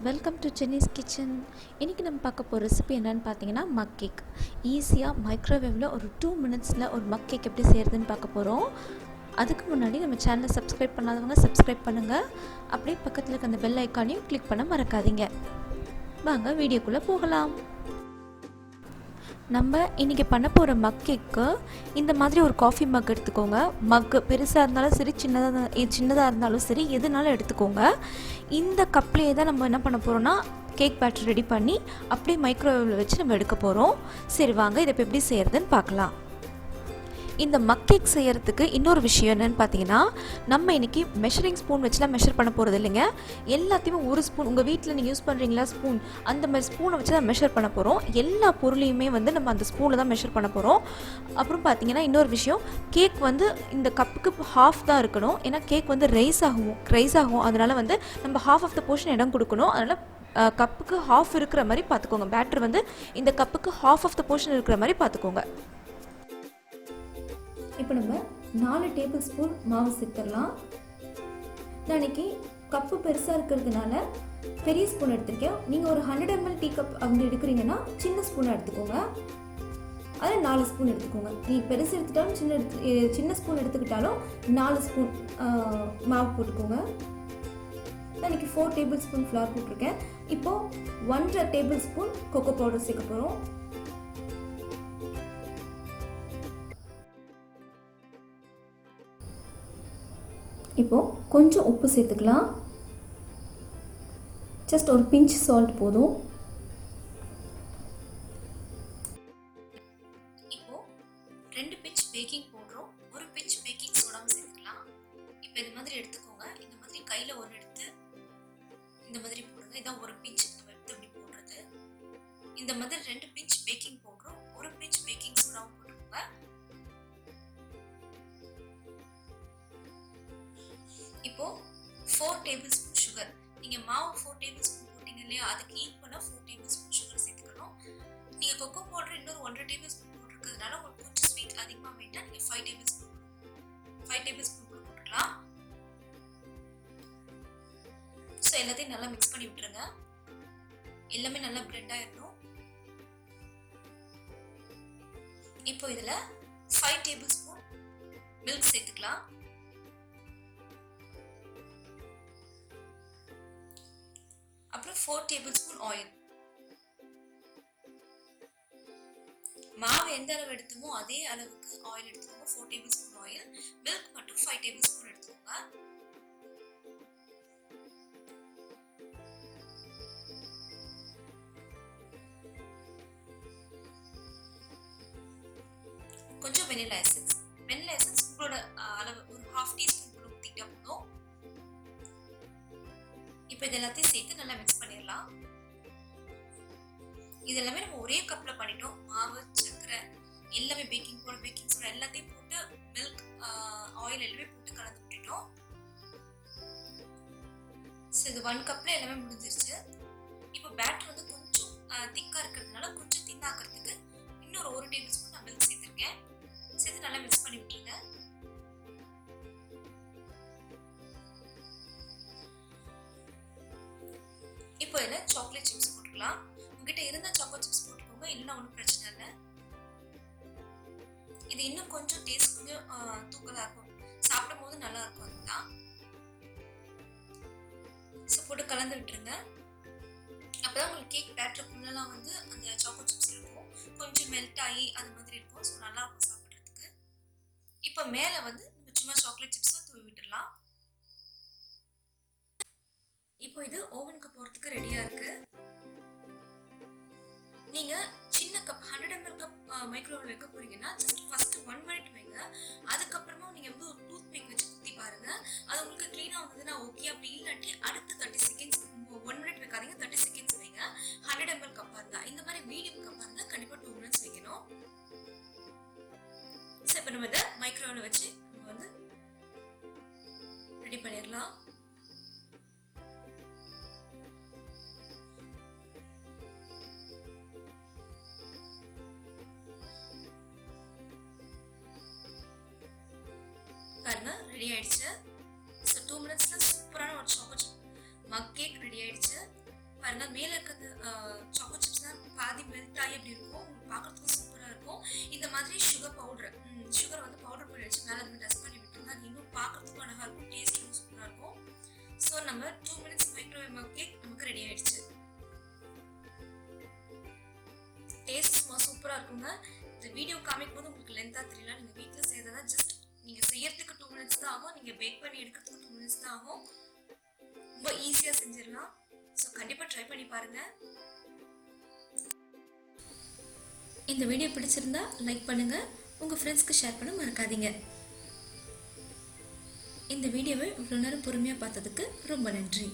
Welcome to சென்னிஸ் kitchen. இன்றைக்கி நம்ம பார்க்க போகிற ரெசிபி என்னென்னு பார்த்தீங்கன்னா மக் கேக். ஈஸியாக மைக்ரோவேவில் ஒரு 2 மினிட்ஸில் ஒரு மக் கேக் எப்படி செய்கிறதுன்னு பார்க்க போகிறோம். அதுக்கு முன்னாடி நம்ம சேனலை சப்ஸ்கிரைப் பண்ணாதவங்க சப்ஸ்கிரைப் பண்ணுங்கள். அப்படியே பக்கத்தில் இருக்க அந்த பெல் ஐக்கானையும் கிளிக் பண்ண மறக்காதீங்க. வாங்க வீடியோக்குள்ளே போகலாம். நம்ம இன்றைக்கி பண்ண போகிற மக் கேக்கு இந்த மாதிரி ஒரு காஃபி மக் எடுத்துக்கோங்க. மக்கு பெருசாக இருந்தாலும் சரி சின்னதாக இருந்தாலும் சரி எதுனாலும் எடுத்துக்கோங்க. இந்த கப்லேயே தான் நம்ம என்ன பண்ண போகிறோம்னா கேக் பேட்டர் ரெடி பண்ணி அப்படியே மைக்ரோவேவில் வச்சு நம்ம எடுக்க போகிறோம். சரி வாங்க இதை இப்போ எப்படி செய்கிறதுன்னு பார்க்கலாம். இந்த மக் கேக் செய்கிறதுக்கு இன்னொரு விஷயம் என்னென்னு பார்த்தீங்கன்னா, நம்ம இன்றைக்கி மெஷரிங் ஸ்பூன் வச்சுலாம் மெஷர் பண்ண போகிறது இல்லைங்க. எல்லாத்தையுமே ஒரு ஸ்பூன், உங்கள் வீட்டில் நீங்கள் யூஸ் பண்ணுறீங்களா ஸ்பூன், அந்த மாதிரி ஸ்பூனை வச்சு தான் மெஷர் பண்ண போகிறோம். எல்லா பொருளையுமே நம்ம அந்த ஸ்பூனில் தான் மெஷர் பண்ண போகிறோம். அப்புறம் பார்த்தீங்கன்னா இன்னொரு விஷயம், கேக் இந்த கப்புக்கு ஹாஃப் தான் இருக்கணும். ஏன்னா கேக் ரைஸ் ஆகும். அதனால் நம்ம ஹாஃப் ஆஃப் த போர்ஷன் இடம் கொடுக்கணும். அதனால் கப்புக்கு ஹாஃப் இருக்கிற மாதிரி பார்த்துக்கோங்க. பேட்டர் இந்த கப்புக்கு ஹாஃப் ஆஃப் த போர்ஷன் இருக்கிற மாதிரி பார்த்துக்கோங்க. இப்போ நம்ம 4 டேபிள் ஸ்பூன் மாவு சேர்த்துடலாம். நான் இன்றைக்கி கப்பு பெருசாக இருக்கிறதுனால பெரிய ஸ்பூன் எடுத்துருக்கேன். நீங்கள் ஒரு 100 ml டீ கப் அப்படி எடுக்கிறீங்கன்னா சின்ன ஸ்பூனை எடுத்துக்கோங்க. அதில் 4 ஸ்பூன் எடுத்துக்கோங்க. நீங்கள் பெருசு எடுத்துக்கிட்டாலும் சின்ன ஸ்பூன் எடுத்துக்கிட்டாலும் 4 ஸ்பூன் மாவு போட்டுக்கோங்க. நான் இன்றைக்கி 4 டேபிள் ஸ்பூன் ஃப்ளவர் போட்டிருக்கேன். இப்போது 1.5 டேபிள் ஸ்பூன் கோகோ பவுடர் சேர்க்க போகிறோம். இப்போது கொஞ்சம் உப்பு சேர்த்துக்கலாம். ஜஸ்ட் ஒரு பிஞ்ச் சால்ட் போதும். இப்போது 2 பிஞ்ச் பேக்கிங் பவுடரும் 1 பிஞ்ச் பேக்கிங் சோடாவும் சேர்த்துக்கலாம். இப்போ இந்த மாதிரி எடுத்துக்கோங்க. இந்த மாதிரி கையில் ஒன்று எடுத்து இந்த மாதிரி போடுங்க. இதான் 1 பிஞ்ச் நம்ம எடுத்து அப்படி போடுறது. இந்த மாதிரி 2 பிஞ்ச் பேக்கிங் பவுடரும் 1 பிஞ்ச் பேக்கிங் சோடாவும் போட்டுக்கோங்க. இப்போ 4 டேபிள் ஸ்பூன் சுகர். நீங்கள் மாவு 4 டேபிள் ஸ்பூன் போட்டிங்க இல்லையா, அதுக்கு ஈக்குவலாக 4 டேபிள் ஸ்பூன் சுகர் சேர்த்துக்கணும். நீங்கள் கொக்கோ பவுடர் இன்னொரு 1.5 டேபிள் ஸ்பூன் போட்டிருக்கிறதுனால உங்களுக்கு கொஞ்சம் ஸ்வீட் அதிகமாக வேண்டாம். நீங்கள் 5 டேபிள் ஸ்பூன் போட்டுக்கலாம். ஸோ எல்லாத்தையும் நல்லா மிக்ஸ் பண்ணி விட்டுருங்க. எல்லாமே நல்லா பிளெண்ட் ஆகிடணும். இப்போ இதில் 5 டேபிள் ஸ்பூன் மில்க் சேர்த்துக்கலாம். அப்புறம் 4 டேபிள் ஸ்பூன் ஆயில். மாவு எந்த அளவு எடுத்துமோ அதே அளவுக்கு ஆயில் எடுத்துக்கோங்க. 4 டேபிள் ஸ்பூன் ஆயில். மில்க் மட்டும் 5 டேபிள் ஸ்பூன் எடுத்துக்கோங்க. கொஞ்சம் வெனிலா எசன்ஸ் உங்களோட அளவு ஒரு 1/2 டீஸ்பூன் கூட ஊற்றிட்டா போதும். இப்போ இது எல்லாத்தையும் சேர்த்து நல்லா மிக்ஸ் பண்ணிடலாம். இது எல்லாமே நம்ம ஒரே கப்பில் பண்ணிட்டோம். மாவு, சர்க்கரை எல்லாமே, பேக்கிங் பவுடர், பேக்கிங் சோடா எல்லாத்தையும் போட்டு, மில்க், ஆயில் எல்லாமே போட்டு கலந்து விட்டுட்டோம். ஸோ இது 1 கப்பில் எல்லாமே முடிஞ்சிருச்சு. இப்போ பேட்டர் கொஞ்சம் திக்காக இருக்கிறதுனால கொஞ்சம் தின்னாக்கிறதுக்கு இன்னொரு 1 டேபிள் ஸ்பூன் நான் மில்க் சேர்த்துருக்கேன். சேர்த்து நல்லா மிக்ஸ் பண்ணி விட்டுருங்க. இப்போ இதில் சாக்லேட் சிப்ஸ் போட்டுக்கலாம். உங்ககிட்ட இருந்தால் சாக்லேட் சிப்ஸ் போட்டுக்கோங்க, இல்லைன்னா ஒன்றும் பிரச்சனை இல்லை. இது இன்னும் கொஞ்சம் டேஸ்ட் கொஞ்சம் தூக்கலாக இருக்கும், சாப்பிடும் போது நல்லா இருக்கும். அதுதான் ஸோ போட்டு கலந்து விட்டுருங்க. அப்போதான் உங்களுக்கு கேக் பேட்டருக்குள்ளெல்லாம் அந்த சாக்லேட் சிப்ஸ் இருக்கும், கொஞ்சம் மெல்ட் ஆகி அது மாதிரி இருக்கும். ஸோ நல்லா இருக்கும் சாப்பிட்றதுக்கு. இப்போ மேலே நம்ம சும்மா சாக்லேட் சிப்ஸும் தூவி விட்டுடலாம். இப்போ இது ஓவனுக்கு போகிறதுக்கு ரெடியாக இருக்குது. நீங்கள் சின்ன கப் 100 ml கப் மைக்ரோவேவ் வைக்க போகிறீங்கன்னா ஜஸ்ட் ஃபஸ்ட்டு 1 மினிட் வைங்க. அதுக்கப்புறமா நீங்கள் ஒரு டூத் பிக் வச்சு குத்தி பாருங்கள். அது உங்களுக்கு க்ளீனாக வந்ததுன்னா ஓகே. அப்படி இல்லாட்டி அடுத்து 30 செகண்ட்ஸ், 1 மினிட் வைக்காதீங்க, 30 செகண்ட்ஸ் வைங்க. 100 ml கப்பாக இருந்தால், இந்த மாதிரி மீடியம் கப்பாக இருந்தால் கண்டிப்பாக 2 மினிட்ஸ் வைக்கணும். ஸோ இப்போ நம்ம இதை மைக்ரோவேவில் வச்சு நம்ம ரெடி பண்ணிடலாம். பாருங்க ரெடி ஆயிடுச்சு. ஸோ 2 மினிட்ஸில் சூப்பரான ஒரு சாக்லேட் மக் கேக் ரெடி ஆயிடுச்சு. பாருங்க மேலே இருக்கிறது சாக்கோ சிப்ஸ்லாம் பாதி மெல்ட் ஆகி அப்படி இருக்கும், பார்க்கறதுக்கும் சூப்பராக இருக்கும். இந்த மாதிரி சுகர் வந்து பவுடர் பண்ணி வச்சு மேலே வந்து டஸ்ட் பண்ணி விட்டுருங்க. அது இன்னும் பார்க்கறதுக்கும் அழகாக இருக்கும், டேஸ்ட்டும் சூப்பராக இருக்கும். ஸோ நம்ம 2 minutes மைக்ரோவேவ் மக் கேக் நமக்கு ரெடி ஆயிடுச்சு. டேஸ்ட் சூப்பராக இருக்குங்க. இந்த வீடியோ காமிக்கும் போது உங்களுக்கு லென்த்தாக தெரியல, நீங்கள் வீட்டில் செய்ததான் ஜஸ்ட் நீங்கள் செய்யறதுக்கு 2 minutes தான் ஆகும், நீங்கள் பேக் பண்ணி எடுக்கிறதுக்கு 2 minutes தான் ஆகும். ரொம்ப ஈஸியாக செஞ்சிடலாம். ஸோ கண்டிப்பாக ட்ரை பண்ணி பாருங்கள். இந்த வீடியோ பிடிச்சிருந்தா லைக் பண்ணுங்கள், உங்கள் ஃப்ரெண்ட்ஸ்க்கு ஷேர் பண்ண மறக்காதீங்க. இந்த வீடியோவை இவ்வளோ நேரம் பொறுமையாக பார்த்ததுக்கு ரொம்ப நன்றி.